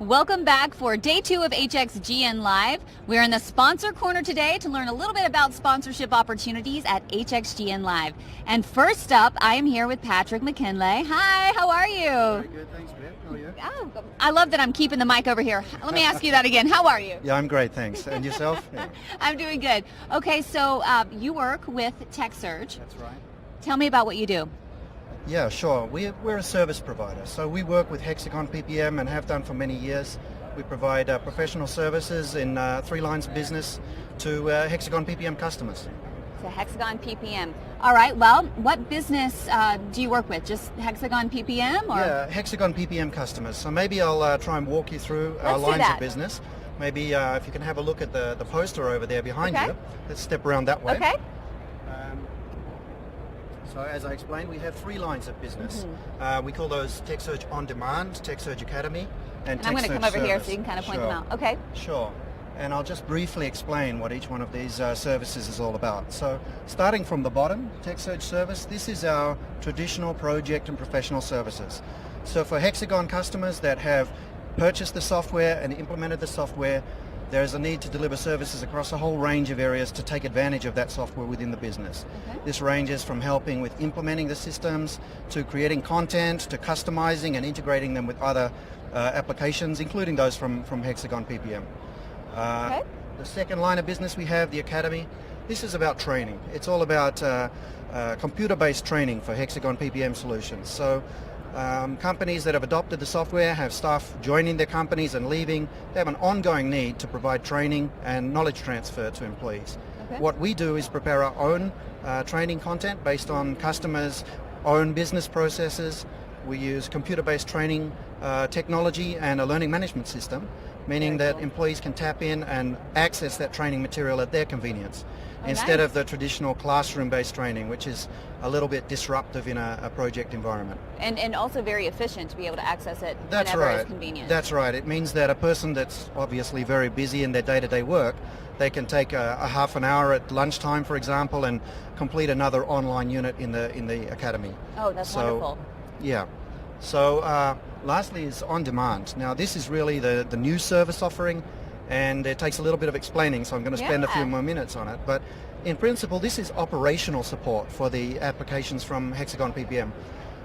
Welcome back for day 2 of HxGN Live. We're in the sponsor corner today to learn a little bit about sponsorship opportunities at HxGN Live. And first up, I am here with Patrick Mackinlay. Hi, how are you? Very good, thanks, Beth. How are you? Oh, I love that I'm keeping the mic over here. Let me ask you that again. How are you? Yeah, I'm great, thanks. And yourself? Yeah. I'm doing good. Okay, so you work with TecSurge. That's right. Tell me about what you do. Yeah, sure. We're a service provider, so we work with HxGN PPM and have done for many years. We provide professional services in 3 lines of business to HxGN PPM customers. So HxGN PPM. All right, well, what business do you work with? Just HxGN PPM? Or? Yeah, HxGN PPM customers. So maybe I'll try and walk you through our lines of business. Maybe if you can have a look at the poster over there behind you. Let's step around that way. Okay. So as I explained, we have 3 lines of business. We call those TecSurge OnDemand, TecSurge Academy, and TecSurge I'm going to come over Service. here so you can kind of point them out. Okay. Sure. And I'll just briefly explain what each one of these services is all about. So starting from the bottom, TecSurge Service, this is our traditional project and professional services. So for HxGN customers that have purchased the software and implemented the software, there is a need to deliver services across a whole range of areas to take advantage of that software within the business. Okay. This ranges from helping with implementing the systems, to creating content, to customizing and integrating them with other applications, including those from HxGN PPM. Okay. The second line of business we have, the Academy. This is about training. It's all about computer-based training for HxGN PPM solutions. So companies that have adopted the software have staff joining their companies and leaving. They have an ongoing need to provide training and knowledge transfer to employees. Okay. What we do is prepare our own training content based on customers' own business processes. We use computer-based training technology and a learning management system, meaning that employees can tap in and access that training material at their convenience, instead of the traditional classroom-based training, which is a little bit disruptive in a project environment. And also very efficient to be able to access it That's whenever right. it's convenient. That's right. It means that a person that's obviously very busy in their day-to-day work, they can take a half an hour at lunchtime, for example, and complete another online unit in the Academy. Oh, that's wonderful. Yeah. So lastly is On Demand. Now this is really the new service offering, and it takes a little bit of explaining, so I'm going to spend a few more minutes on it. But in principle, this is operational support for the applications from HxGN PPM.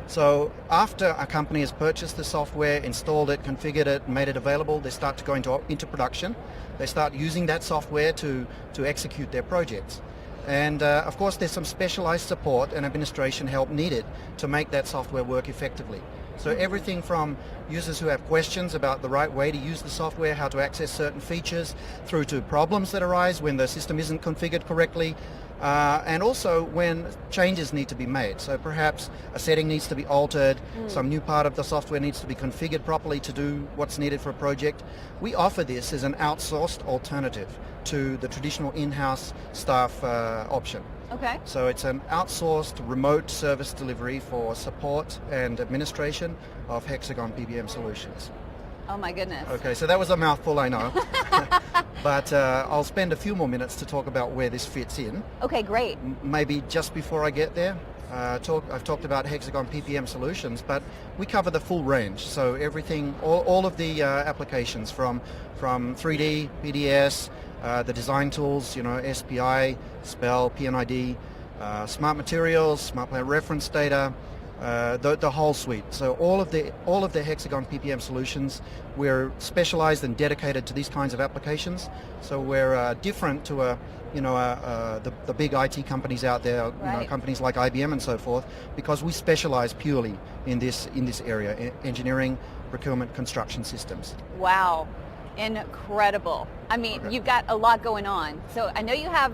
So after a company has purchased the software, installed it, configured it, made it available, they start to go into production. They start using that software to execute their projects. And of course there's some specialized support and administration help needed to make that software work effectively. So everything from users who have questions about the right way to use the software, how to access certain features, through to problems that arise when the system isn't configured correctly, and also when changes need to be made. So perhaps a setting needs to be altered, some new part of the software needs to be configured properly to do what's needed for a project. We offer this as an outsourced alternative to the traditional in-house staff option. Okay. So it's an outsourced remote service delivery for support and administration of HxGN PPM solutions. Oh my goodness. Okay, so that was a mouthful, I know. But I'll spend a few more minutes to talk about where this fits in. Okay, great. Maybe just before I get there, I've talked about HxGN PPM solutions, but we cover the full range. So everything, all of the applications from 3D, PDS, the design tools, SPI, Spell, PNID, Smart Materials, Smart Player Reference Data, the whole suite. So all of the HxGN PPM solutions, we're specialized and dedicated to these kinds of applications. So we're different to the big IT companies out there, companies like IBM and so forth, because we specialize purely in this area, engineering, procurement, construction systems. Wow. Incredible. I mean, you've got a lot going on. So I know you have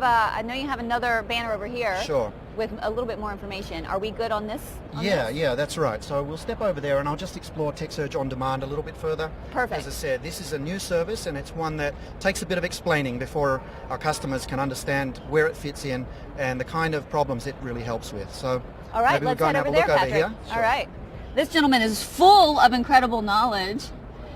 another banner over here. Sure. With a little bit more information. Are we good on this? Yeah, that's right. So we'll step over there and I'll just explore TecSurge OnDemand a little bit further. Perfect. As I said, this is a new service and it's one that takes a bit of explaining before our customers can understand where it fits in and the kind of problems it really helps with. So all right, maybe let's we'll go head and have over a look there, over Patrick. here. All right. This gentleman is full of incredible knowledge.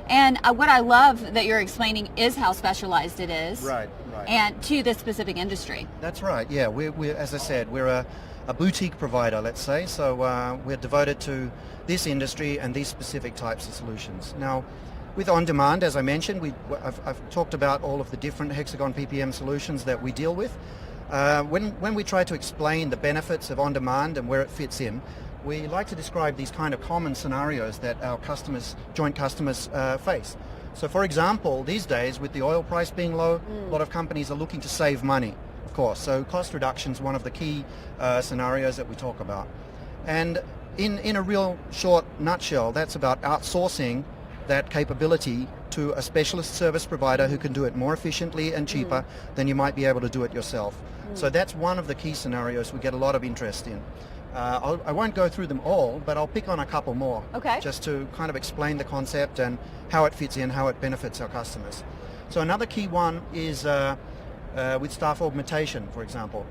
And what I love that you're explaining is how specialized it is. Right. And to this specific industry. That's right, yeah. We're as I said, we're a boutique provider, let's say. So we're devoted to this industry and these specific types of solutions. Now, with OnDemand, as I mentioned, I've talked about all of the different HxGN PPM solutions that we deal with. When we try to explain the benefits of OnDemand and where it fits in, we like to describe these kind of common scenarios that our joint customers face. So for example, these days with the oil price being low, a lot of companies are looking to save money, of course. So cost reduction is one of the key scenarios that we talk about. And in a real short nutshell, that's about outsourcing that capability to a specialist service provider who can do it more efficiently and cheaper than you might be able to do it yourself. So that's one of the key scenarios we get a lot of interest in. I won't go through them all, but I'll pick on a couple more, just to kind of explain the concept and how it fits in, how it benefits our customers. So another key one is with staff augmentation, for example.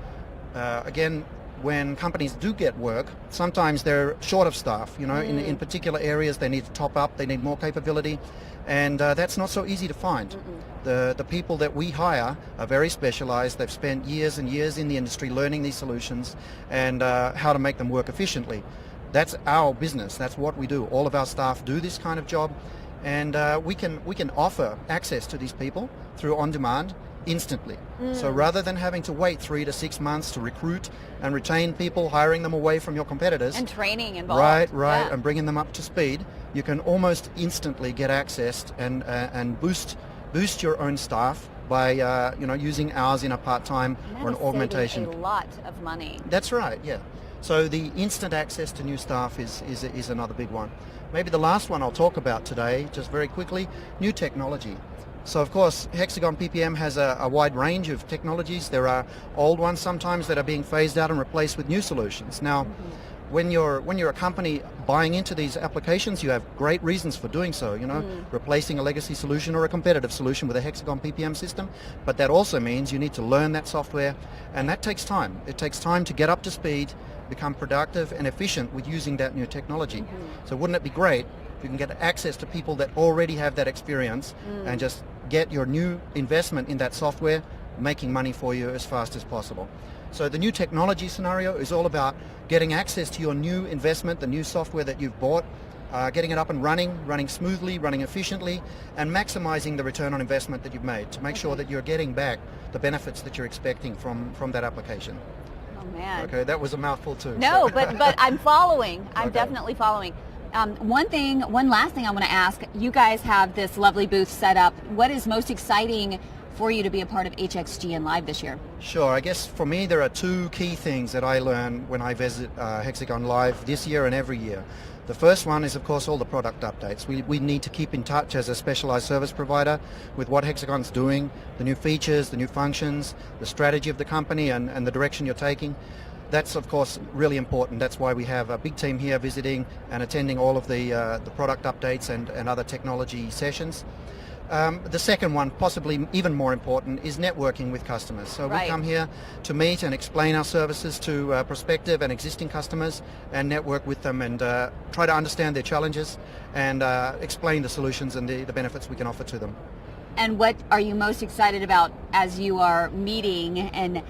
Again, when companies do get work, sometimes they're short of staff. In particular areas they need to top up, they need more capability, and that's not so easy to find. The people that we hire are very specialized. They've spent years and years in the industry learning these solutions and how to make them work efficiently. That's our business. That's what we do. All of our staff do this kind of job, and we can offer access to these people through OnDemand instantly. So rather than having to wait 3 to 6 months to recruit and retain people, hiring them away from your competitors, and training involved, right, and bringing them up to speed, you can almost instantly get access and boost your own staff by using ours in a part-time or an augmentation. A lot of money. That's right, yeah. So the instant access to new staff is another big one. Maybe the last one I'll talk about today, just very quickly, new technology. So of course, HxGN PPM has a wide range of technologies. There are old ones sometimes that are being phased out and replaced with new solutions. Now, when you're a company buying into these applications, you have great reasons for doing so, replacing a legacy solution or a competitive solution with a HxGN PPM system. But that also means you need to learn that software, and that takes time. It takes time to get up to speed, become productive and efficient with using that new technology. So wouldn't it be great if you can get access to people that already have that experience and just get your new investment in that software making money for you as fast as possible. So the new technology scenario is all about getting access to your new investment, the new software that you've bought, getting it up and running smoothly, running efficiently, and maximizing the return on investment that you've made to make sure that you're getting back the benefits that you're expecting from that application. Oh man. Okay, that was a mouthful too. No, but I'm following. I'm definitely following. One last thing I want to ask, you guys have this lovely booth set up. What is most exciting for you to be a part of HxGN Live this year? Sure, I guess for me there are two key things that I learn when I visit HxGN Live this year and every year. The first one is of course all the product updates. We need to keep in touch as a specialized service provider with what HxGN's doing, the new features, the new functions, the strategy of the company and the direction you're taking. That's of course really important. That's why we have a big team here visiting and attending all of the product updates and other technology sessions. The second one, possibly even more important, is networking with customers. So we come here to meet and explain our services to prospective and existing customers and network with them and try to understand their challenges and explain the solutions and the benefits we can offer to them. And what are you most excited about as you are meeting and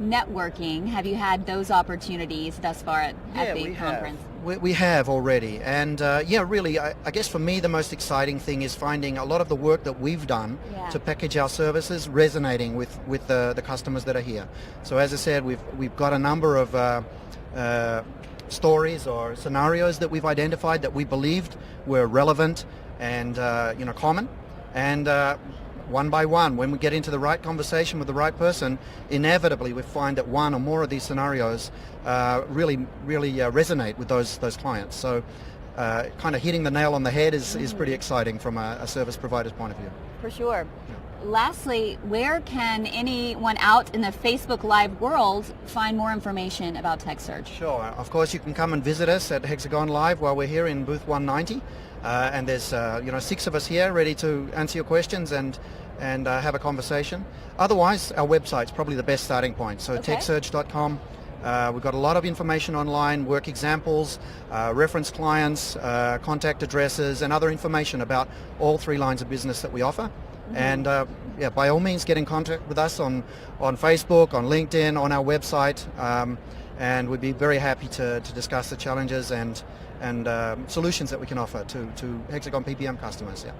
networking? Have you had those opportunities thus far at the conference? We have already, and really, I guess for me the most exciting thing is finding a lot of the work that we've done to package our services resonating with the customers that are here. So as I said, we've got a number of stories or scenarios that we've identified that we believed were relevant and common, and one by one, when we get into the right conversation with the right person, inevitably we find that one or more of these scenarios really resonate with those clients. So kind of hitting the nail on the head is pretty exciting from a service provider's point of view. For sure. Lastly, where can anyone out in the Facebook Live world find more information about TecSurge? Sure. Of course, you can come and visit us at HxGN Live while we're here in booth 190. And there's 6 of us here ready to answer your questions and have a conversation. Otherwise, our website's probably the best starting point. So TecSurge.com. We've got a lot of information online, work examples, reference clients, contact addresses, and other information about all 3 lines of business that we offer. And by all means, get in contact with us on Facebook, on LinkedIn, on our website. and we'd be very happy to discuss the challenges and solutions that we can offer to Hexagon PPM customers. Yeah.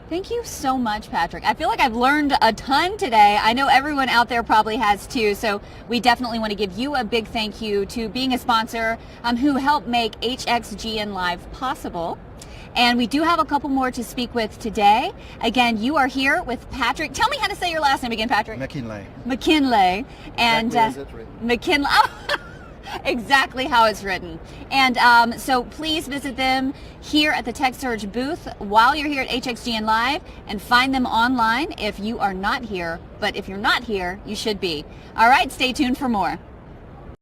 Thank you so much, Patrick. I feel like I've learned a ton today. I know everyone out there probably has too, so we definitely want to give you a big thank you to being a sponsor who helped make HxGN Live possible. And we do have a couple more to speak with today. Again, you are here with Patrick. Tell me how to say your last name again, Patrick. Mackinlay. Mackinlay. And exactly as it's written. Mackinlay. Exactly how it's written. And so please visit them here at the TecSurge booth while you're here at HxGN Live, and find them online if you are not here. But if you're not here, you should be. All right, stay tuned for more.